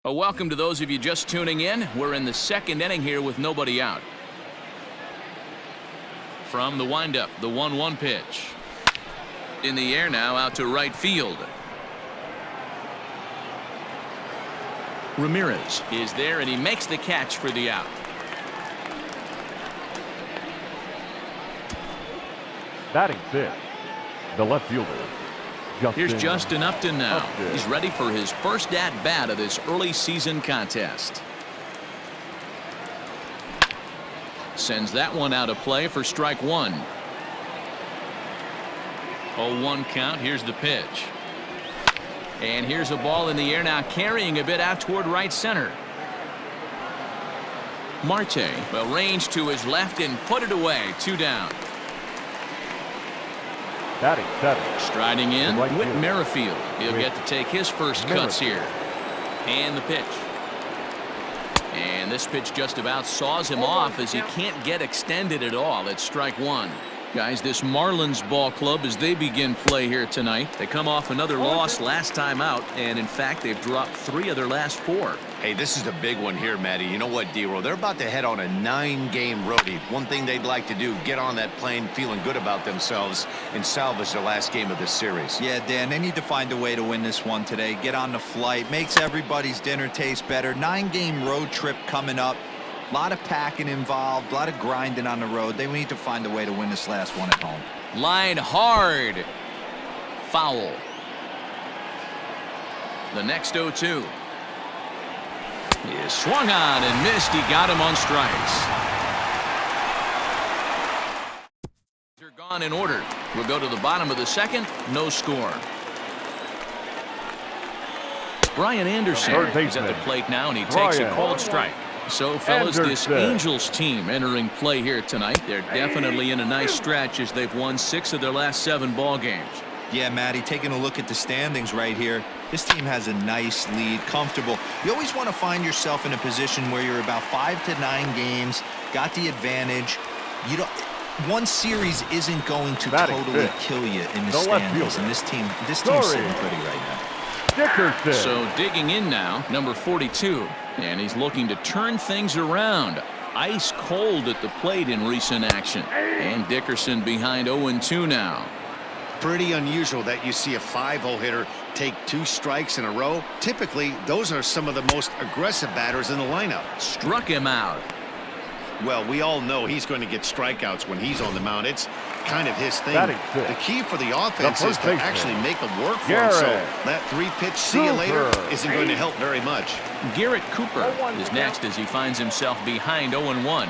Welcome to those of you just tuning in. We're in the second inning here with nobody out. From the windup, the 1-1 pitch. In the air now, out to right field. Ramirez is there, and he makes the catch for the out. Batting fifth, the left fielder. Here's Justin Upton now. He's ready for his first at-bat of this early season contest. Sends that one out of play for strike one. 0-1 count. Here's the pitch. And here's a ball in the air now, carrying a bit out toward right center. Marte will range to his left and put it away. 2 down. Batting seventh. Striding in, right Whit Merrifield. He'll get to take his first cuts here. And the pitch. And this pitch just about saws him off as he can't get extended at all. It's strike one. Guys, this Marlins ball club, as they begin play here tonight, they come off another loss last time out, and in fact they've dropped 3 of their last 4. Hey, this is a big one here, Matty. You know what, D-Roll? They're about to head on a 9-game roadie. One thing they'd like to do, get on that plane feeling good about themselves and salvage their last game of this series. Yeah, Dan, they need to find a way to win this one today. Get on the flight, makes everybody's dinner taste better. 9-game road trip coming up. A lot of packing involved, a lot of grinding on the road. They need to find a way to win this last one at home. Line hard. Foul. The next 0-2. He is swung on and missed. He got him on strikes. They're gone in order. We'll go to the bottom of the second. No score. Brian Anderson is at the plate now, and he takes a called strike. So, fellas, this Angels team entering play here tonight. They're definitely in a nice stretch as they've won 6 of their last 7 ball games. Yeah, Matty, taking a look at the standings right here, this team has a nice lead, comfortable. You always want to find yourself in a position where you're about 5 to 9 games, got the advantage. You don't. One series isn't going to totally kill you in the standings, and this team's sitting pretty right now. Dickerson. So digging in now, number 42, and he's looking to turn things around. Ice cold at the plate in recent action, and Dickerson behind 0-2 now. Pretty unusual that you see a 5-hole hitter take 2 strikes in a row. Typically, those are some of the most aggressive batters in the lineup. Struck him out. Well, we all know he's going to get strikeouts when he's on the mound. It's kind of his thing. The key for the offense is to actually make them work for him. So that 3-pitch see you later isn't going to help very much. Garrett Cooper is next as he finds himself behind 0-1.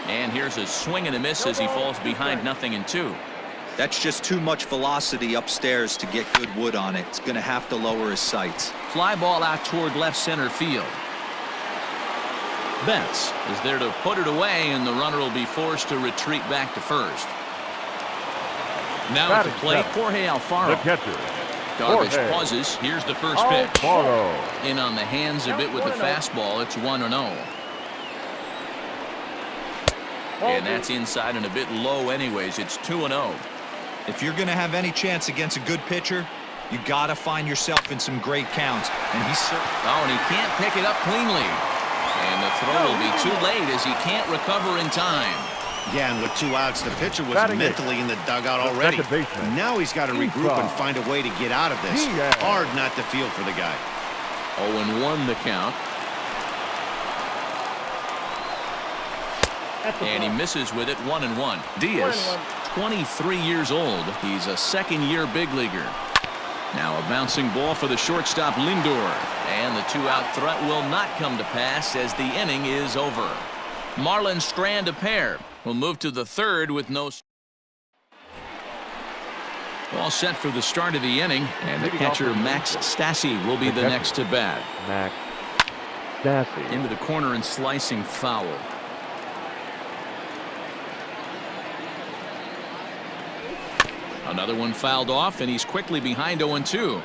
And here's a swing and a miss as he falls behind 0-2. That's just too much velocity upstairs to get good wood on it. It's going to have to lower his sights. Fly ball out toward left center field. Betts is there to put it away, and the runner will be forced to retreat back to first. Now at the plate, Jorge Alfaro. The catcher. Darvish pauses. Here's the first pitch. In on the hands a bit with the fastball. It's 1-0. And that's inside and a bit low anyways. It's 2-0. If you're going to have any chance against a good pitcher, you got to find yourself in some great counts. And he's and he can't pick it up cleanly. And the throw will be too late as he can't recover in time. Yeah, and with 2 outs, the pitcher was mentally in the dugout already. Now he's got to regroup and find a way to get out of this. Hard not to feel for the guy. 0-1 the count. And he misses with it. 1-1. Diaz, 23 years old. He's a second-year big leaguer. Now a bouncing ball for the shortstop Lindor, and the 2-out threat will not come to pass as the inning is over. Marlins strand a pair. We'll move to the third with no. All set for the start of the inning, and the catcher Max Stassi will be the next to bat. Max Stassi into the corner and slicing foul. Another one fouled off, and he's quickly behind 0-2.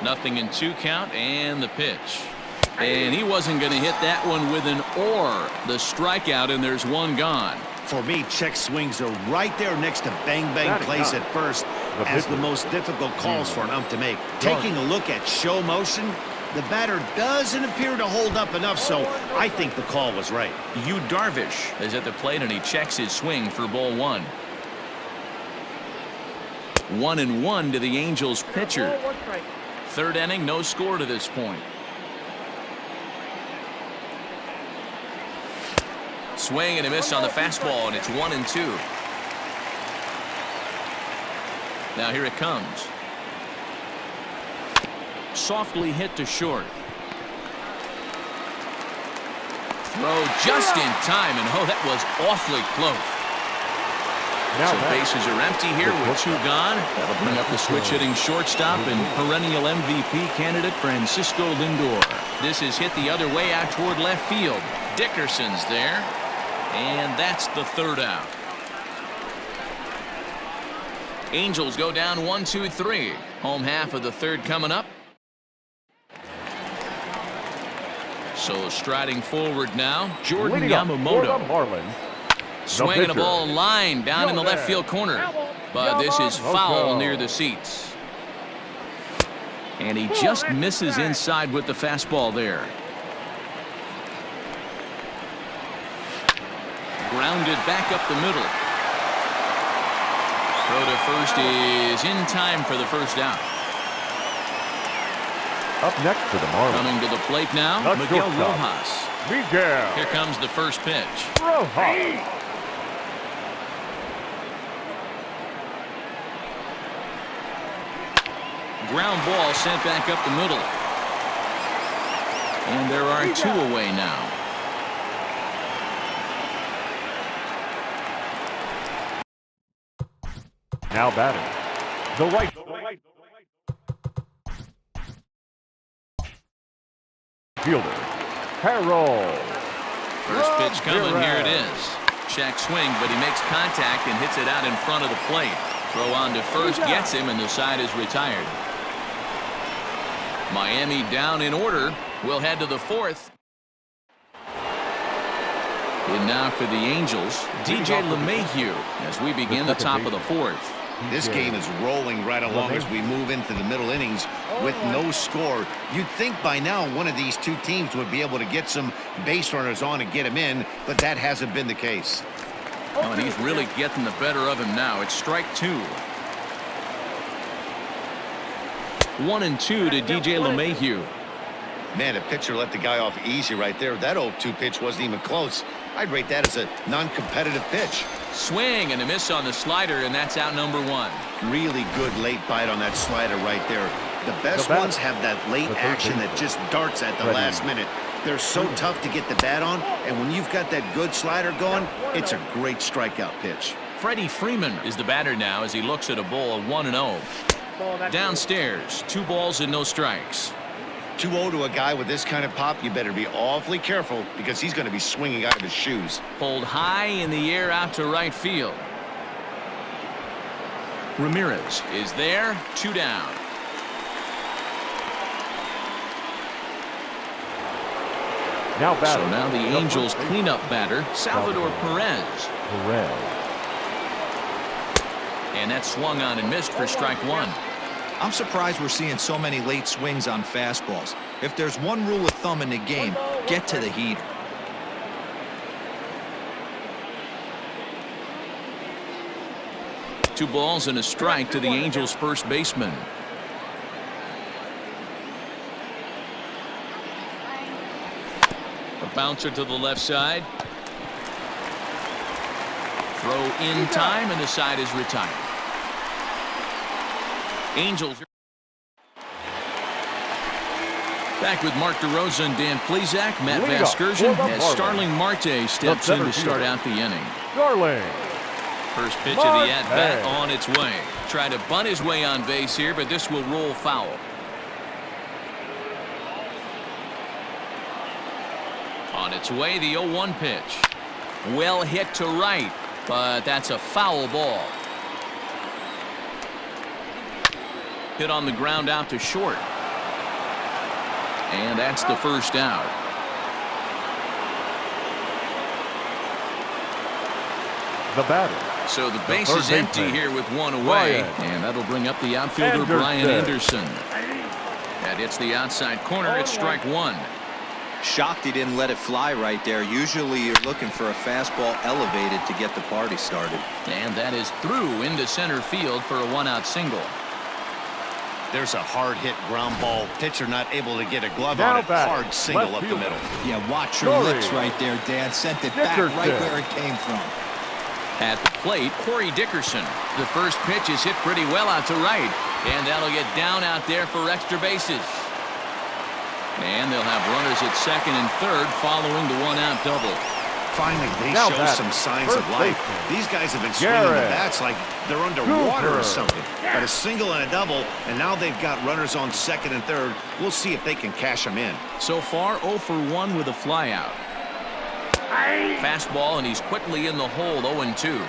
0-2 count, and the pitch. And he wasn't going to hit that one with an or. The strikeout, and there's one gone. For me, check swings are right there next to bang plays at first. as the most difficult calls for an ump to make. Taking a look at show motion, the batter doesn't appear to hold up enough, so I think the call was right. Yu Darvish is at the plate, and he checks his swing for ball one. 1-1 to the Angels pitcher. Third inning, no score to this point. Swing and a miss on the fastball, and it's 1-2. Now here it comes. Softly hit to short. Throw just in time, and oh, that was awfully close. Now So bases are empty here with two gone. That'll bring up the switch-hitting shortstop and perennial MVP candidate Francisco Lindor. This is hit the other way out toward left field. Dickerson's there, and that's the third out. Angels go down 1-2-3. Home half of the third coming up. So striding forward now, Jordan Yamamoto. Swinging a ball line down in the left field corner. But this is foul near the seats. And he just misses inside with the fastball there. Grounded back up the middle. Throw to first is in time for the first out. Up next for the Marlins. Coming to the plate now, Miguel Rojas. Here comes the first pitch. Rojas. Ground ball sent back up the middle. And there are two away now. Now batting. The right. Fielder. Harold. First pitch coming. Here it is. Check swing, but he makes contact and hits it out in front of the plate. Throw on to first gets him, and the side is retired. Miami down in order. We'll head to the fourth. And now for the Angels, DJ LeMahieu as we begin the top of the fourth. This game is rolling right along as we move into the middle innings with no score. You'd think by now one of these two teams would be able to get some base runners on and get him in, but that hasn't been the case. Oh, and he's really getting the better of him now. It's strike two. 1-2 to DJ LeMahieu. Man, a pitcher let the guy off easy right there. That 0-2 pitch wasn't even close. I'd rate that as a non-competitive pitch. Swing and a miss on the slider, and that's out number one. Really good late bite on that slider right there. The best ones have that late action that just darts at the last minute. They're so tough to get the bat on, and when you've got that good slider going, it's a great strikeout pitch. Freddie Freeman is the batter now as he looks at a ball of 1-0. Downstairs, 2 balls and no strikes. 2-0 to a guy with this kind of pop, you better be awfully careful because he's going to be swinging out of his shoes. Pulled high in the air out to right field. Ramirez is there, 2 down. So now the Angels cleanup batter, Salvador Perez. And that swung on and missed for strike one. I'm surprised we're seeing so many late swings on fastballs. If there's one rule of thumb in the game, get to the heater. Two balls and a strike to the Angels' first baseman. A bouncer to the left side. Throw in time, and the side is retired. Angels back with Mark DeRosa and Dan Plesac. Matt Vasgersian as Starling Marte steps in to start out the inning. First pitch of the at-bat on its way. Trying to bunt his way on base here, but this will roll foul. On its way, the 0-1 pitch. Well hit to right, but that's a foul ball. Hit on the ground out to short. And that's the first out. The batter. So the base third is empty baseman, here with one away. Brian And that'll bring up the outfielder, Brian Anderson. That hits the outside corner. It's strike one. Shocked he didn't let it fly right there. Usually you're looking for a fastball elevated to get the party started. And that is through into center field for a one-out single. There's a hard hit ground ball. Pitcher not able to get a glove Now on it. back, Hard single left up the fielder. middle. Yeah, watch your Story. lips right there, Dan. Sent it back Dickerson. right where it came from. At the plate, Corey Dickerson. The first pitch is hit pretty well out to right. And that'll get down out there for extra bases. And they'll have runners at second and third following the one-out double. Finally, they Now show back, some signs first of life. baseman, These guys have been swinging the Garrett. bats like they're underwater Cooper. or something. Got a single and a double, and now they've got runners on second and third. We'll see if they can cash them in. So far, 0 for 1 with a flyout. Fastball, and he's quickly in the hole, 0-2.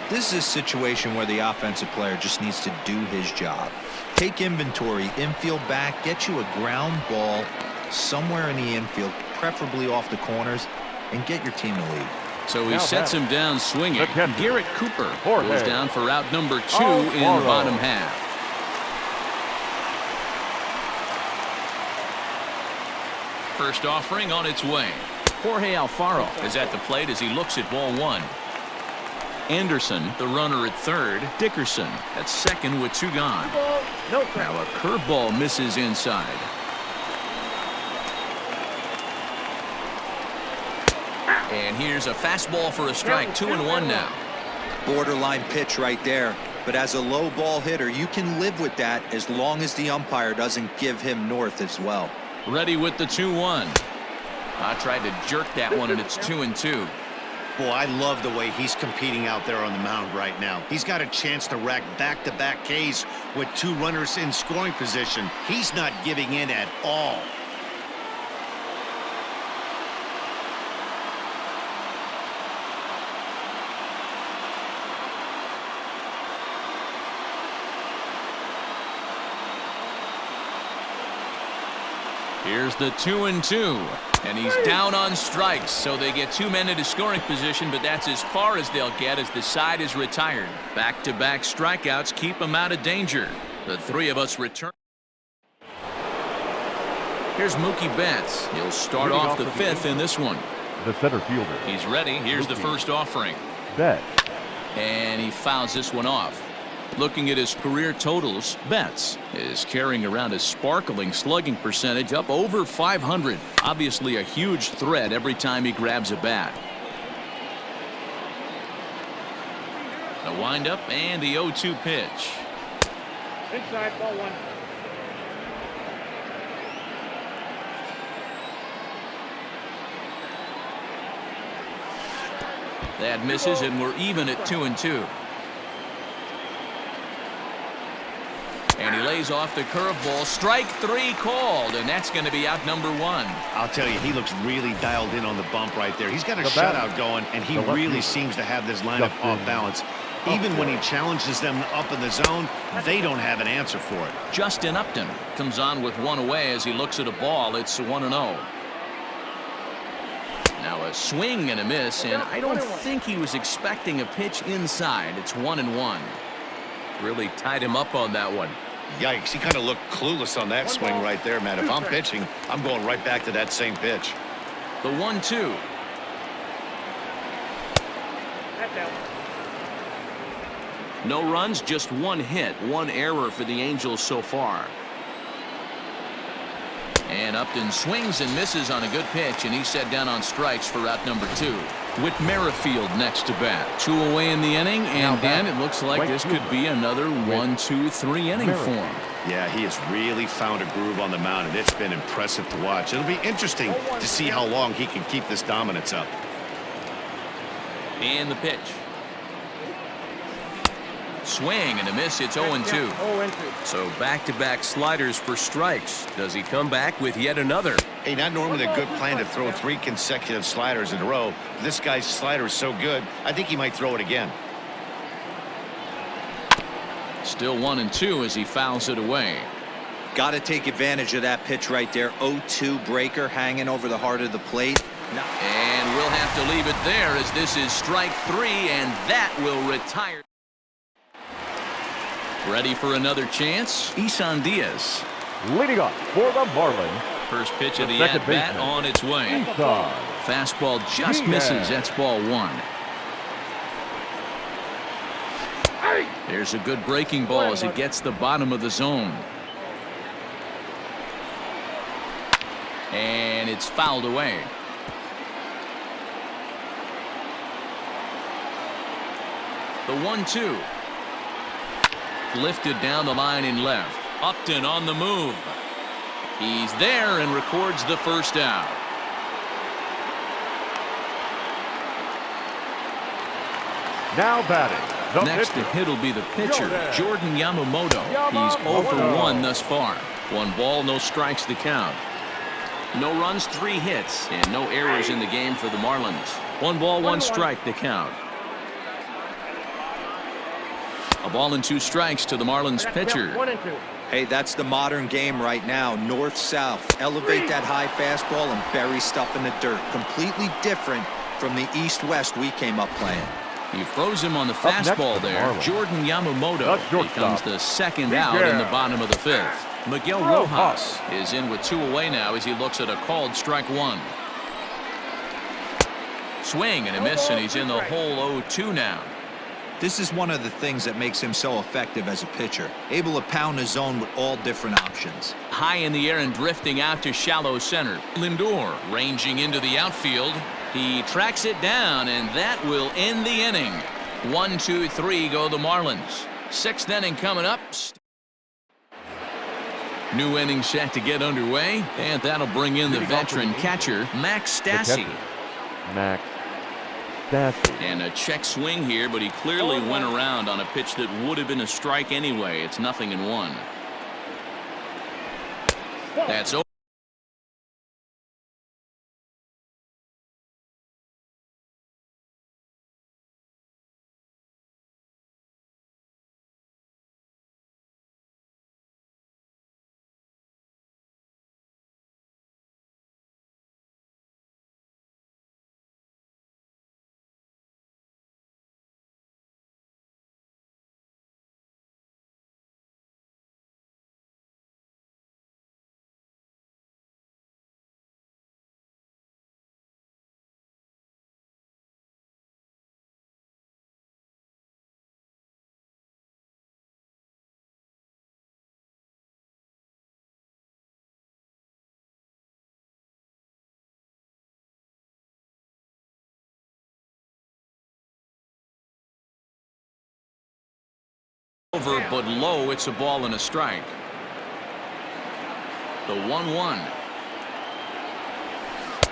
This is a situation where the offensive player just needs to do his job. Take inventory, infield back, get you a ground ball somewhere in the infield, preferably off the corners, and get your team to lead. So he Now sets him down swinging. The catcher, Garrett Cooper Jorge goes down for out number 2 in the Alfaro. bottom half. First offering on its way. Jorge Alfaro is at the plate as he looks at ball one. Anderson, the runner at third. Dickerson at second with 2 gone. Now a curveball misses inside. And here's a fastball for a strike. 2-1 now. Borderline pitch right there. But as a low ball hitter, you can live with that as long as the umpire doesn't give him north as well. Ready with the 2-1. I tried to jerk that one, and it's 2-2. Boy, I love the way he's competing out there on the mound right now. He's got a chance to rack back-to-back Ks with 2 runners in scoring position. He's not giving in at all. Here's the 2-2, and he's down on strikes, so they get 2 men into scoring position, but that's as far as they'll get as the side is retired. Back-to-back strikeouts keep them out of danger. The 3 of us return. Here's Mookie Betts. He'll start off the 5th in this one. The center fielder. He's ready. Here's the first offering. Betts. And he fouls this one off. Looking at his career totals, Betts is carrying around a sparkling slugging percentage up over 500. Obviously a huge threat every time he grabs a bat. A windup and the 0-2 pitch. Inside ball 1. That misses, and we're even at 2-2. And he lays off the curveball. Strike 3 called, and that's going to be out number 1. I'll tell you, he looks really dialed in on the bump right there. He's got a The shutout batter. going, and he The left really fielder. seems to have this lineup Justin off balance. Even when he challenges them up in the zone, they don't have an answer for it. Justin Upton comes on with 1 away as he looks at a ball. It's 1-0. Now a swing and a miss, and I don't think he was expecting a pitch inside. It's 1-1. Really tied him up on that one. Yikes, he kind of looked clueless on that swing right there, man. If I'm pitching, I'm going right back to that same pitch. The 1-2. No runs, just 1 hit, 1 error for the Angels so far. And Upton swings and misses on a good pitch, and he's set down on strikes for out number 2. With Merrifield next to bat. 2 away in the inning, and Dan, it looks like this could be another 1-2-3 inning for him. Yeah, he has really found a groove on the mound, and it's been impressive to watch. It'll be interesting to see how long he can keep this dominance up. And the pitch. Swing and a miss. It's 0-2. So back-to-back sliders for strikes. Does he come back with yet another? Hey, not normally a good plan to throw 3 consecutive sliders in a row. This guy's slider is so good, I think he might throw it again. Still 1-2 as he fouls it away. Got to take advantage of that pitch right there. 0-2 breaker hanging over the heart of the plate. And we'll have to leave it there as this is strike 3, and that will retire. Ready for another chance? Isan Diaz. Leading off for the Marlins. First pitch of the at-bat on its way. Fastball just misses. That's ball 1. There's a good breaking ball as it gets the bottom of the zone. And it's fouled away. The 1-2. Lifted down the line in left. Upton on the move. He's there and records the first out. Now batting. Next to hit will be the pitcher, Jordan Yamamoto. He's 0 for 1 thus far. 1 ball, no strikes to count. No runs, 3 hits, and no errors in the game for the Marlins. 1 ball, 1 strike to count. A ball and 2 strikes to the Marlins pitcher. Hey, that's the modern game right now. North-south. Elevate that high fastball and bury stuff in the dirt. Completely different from the east-west we came up playing. He froze him on the fastball there. Jordan Yamamoto becomes the second out in the bottom of the 5th. Miguel Rojas is in with 2 away now as he looks at a called strike 1. Swing and a miss, and he's in the hole 0-2 now. This is one of the things that makes him so effective as a pitcher. Able to pound the zone with all different options. High in the air and drifting out to shallow center. Lindor ranging into the outfield. He tracks it down, and that will end the inning. 1, 2, 3 go the Marlins. 6th inning coming up. New inning set to get underway, and that'll bring in the veteran catcher, Max Stassi. Max Stassi. And a check swing here, but he clearly went around on a pitch that would have been a strike anyway. It's 0-1. That's over. Over but low. It's a ball and a strike. The 1-1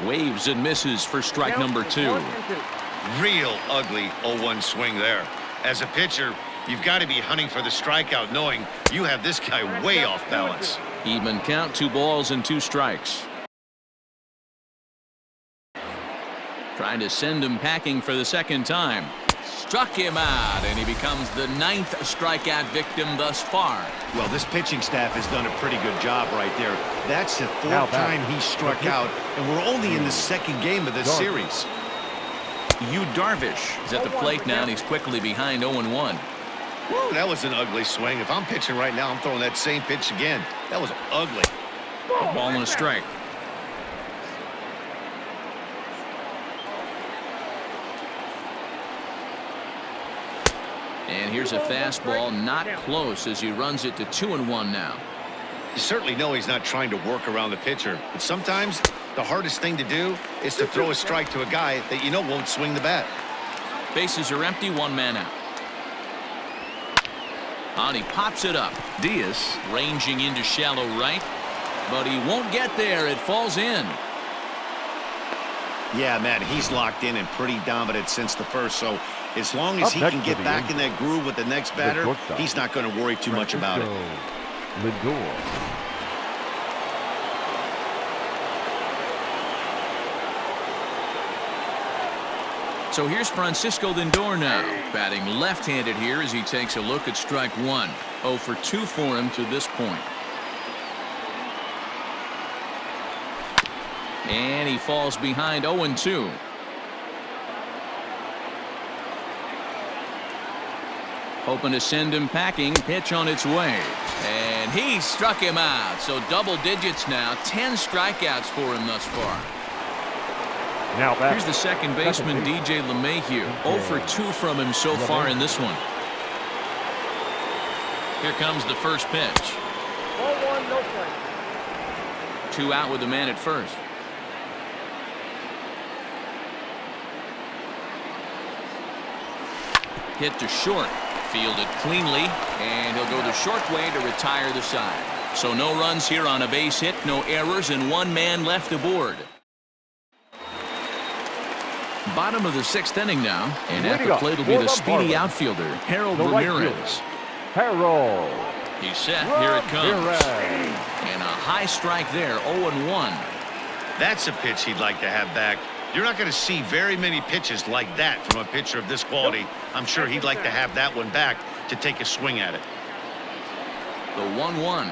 waves and misses for strike number 2. Real ugly 0-1 swing there. As a pitcher, you've got to be hunting for the strikeout, knowing you have this guy way off balance. Even count, 2 balls and 2 strikes. Trying to send him packing for the second time. Struck him out, and he becomes the 9th strikeout victim thus far. Well, this pitching staff has done a pretty good job right there. That's the 4th time he struck out, and we're only in the 2nd game of this series. Yu Darvish is at the plate now, and he's quickly behind 0-1. Woo, that was an ugly swing. If I'm pitching right now, I'm throwing that same pitch again. That was ugly. A ball and a strike. And here's a fastball, not close, as he runs it to 2-1 now. You certainly know he's not trying to work around the pitcher, but sometimes the hardest thing to do is to throw a strike to a guy that you know won't swing the bat. Bases are empty, 1 man out. And he pops it up. Diaz ranging into shallow right, but he won't get there. It falls in. Yeah, Matt, he's locked in and pretty dominant since the first, so as long as he can get back in that groove with the next batter, he's not going to worry too much about it. Lindor. So here's Francisco Lindor now, batting left-handed here as he takes a look at strike 1. 0 for 2 for him to this point. And And he falls behind 0-2. Hoping to send him packing. Pitch on its way. And he struck him out. So double digits now. 10 strikeouts for him thus far. Now here's the second baseman, DJ LeMahieu. 0 for 2 from him so far in this one. Here comes the first pitch. 0-1, no play. 2 out with the man at first. Hit to short. Fielded cleanly, and he'll go the short way to retire the side. So no runs here on a base hit, no errors, and 1 man left aboard. Bottom of the 6th inning now, and at the plate will be the speedy outfielder, Harold Ramirez. Harold. He's set. Here it comes. And a high strike there, 0-1. That's a pitch he'd like to have back. You're not going to see very many pitches like that from a pitcher of this quality. I'm sure he'd like to have that one back to take a swing at it. The 1-1.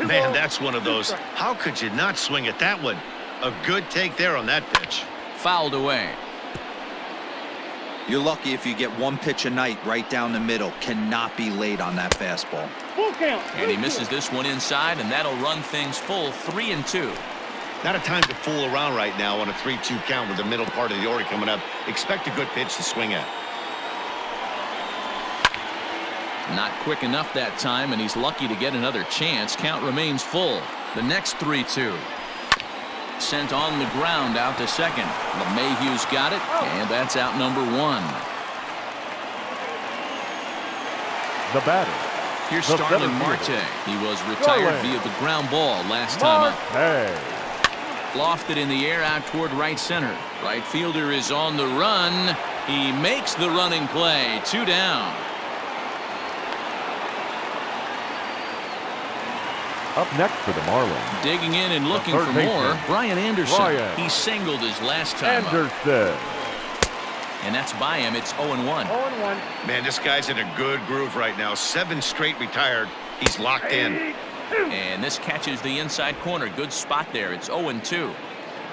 Man, that's one of those. How could you not swing at that one? A good take there on that pitch. Fouled away. You're lucky if you get 1 pitch a night right down the middle. Cannot be late on that fastball. And he misses this one inside, and that'll run things full 3-2. Not a time to fool around right now on a 3-2 count with the middle part of the order coming up. Expect a good pitch to swing at. Not quick enough that time, and he's lucky to get another chance. Count remains full. The next 3-2. Sent on the ground out to second. LeMahieu's got it, and that's out number 1. The batter. Here's Starling Marte. He was retired via the ground ball last time up. Lofted in the air out toward right center. Right fielder is on the run. He makes the running play. 2 down. Up next for the Marlins. Digging in and looking for more. Brian Anderson. He singled his last time up. And that's by him. It's 0-1. 0-1. Man, this guy's in a good groove right now. 7 straight retired. He's locked in. And this catches the inside corner. Good spot there. It's 0-2.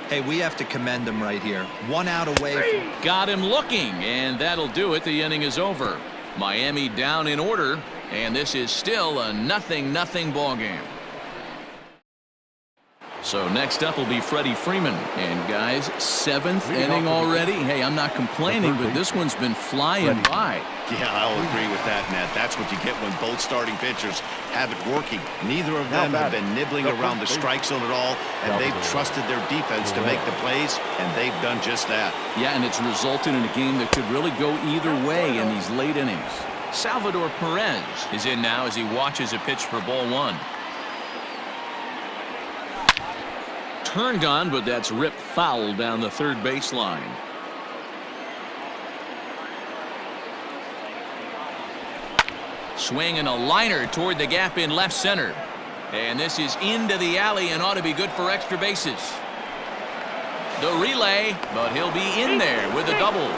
Hey, we have to commend him right here. 1 out away. Got him looking, and that'll do it. The inning is over. Miami down in order, and this is still a 0-0 ball game. So next up will be Freddie Freeman. And guys, 7th inning already. Hey, I'm not complaining, but this one's been flying by. Yeah, I'll agree with that, Matt. That's what you get when both starting pitchers have it working. Neither of them have been nibbling around the strike zone at all, and they've trusted their defense to make the plays, and they've done just that. Yeah, and it's resulted in a game that could really go either way in these late innings. Salvador Perez is in now as he watches a pitch for ball 1. Turned on, but that's ripped foul down the third baseline. Swing and a liner toward the gap in left center. And this is into the alley and ought to be good for extra bases. The relay, but he'll be in there with a double.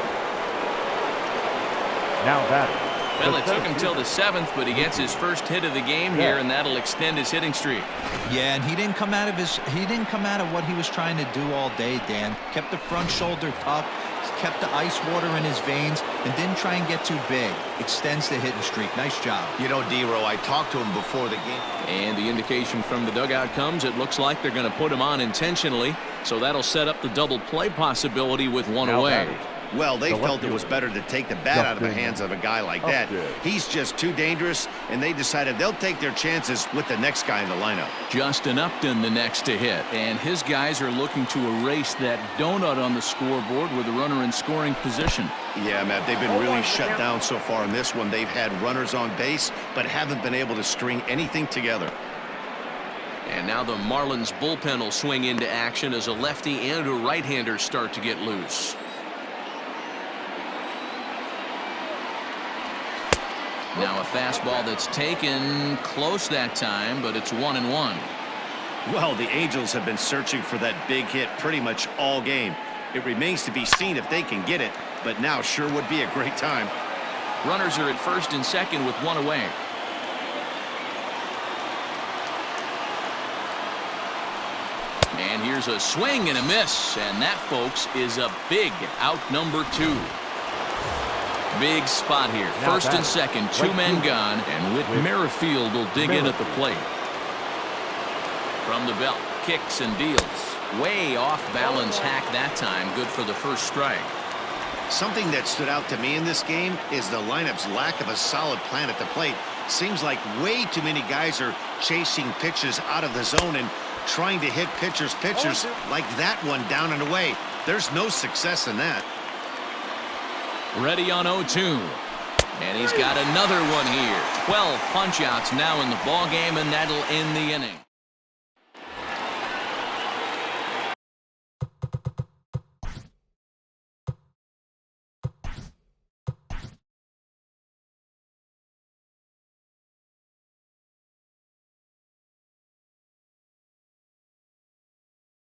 Now batting. Well, it took him till the 7th, but he gets his first hit of the game here, and that'll extend his hitting streak. Yeah, and he didn't come out of what he was trying to do all day, Dan. Kept the front shoulder tucked, kept the ice water in his veins, and didn't try and get too big. Extends the hitting streak. Nice job. You know, D-Row, I talked to him before the game. And the indication from the dugout comes. It looks like they're going to put him on intentionally, so that'll set up the double play possibility with 1 away. Well, they felt it was better to take the bat out of the hands of a guy like that. He's just too dangerous, and they decided they'll take their chances with the next guy in the lineup. Justin Upton the next to hit, and his guys are looking to erase that donut on the scoreboard with a runner in scoring position. Yeah, Matt, they've been really shut down so far in this one. They've had runners on base, but haven't been able to string anything together. And now the Marlins bullpen will swing into action as a lefty and a right-hander start to get loose. Now a fastball that's taken close that time, but it's 1-1. Well, the Angels have been searching for that big hit pretty much all game. It remains to be seen if they can get it. but now sure would be a great time. Runners are at first and second with one away. And here's a swing and a miss, and that, folks, is a big out number 2. Big spot here. First and second, 2 men gone, and Whit Merrifield will dig in at the plate. From the belt, kicks and deals. Way off balance hack that time. Good for the first strike. Something that stood out to me in this game is the lineup's lack of a solid plan at the plate. Seems like way too many guys are chasing pitches out of the zone and trying to hit pitchers like that one down and away. There's no success in that. Ready on 0-2. And he's got another one here. 12 punch outs now in the ball game, and that'll end the inning.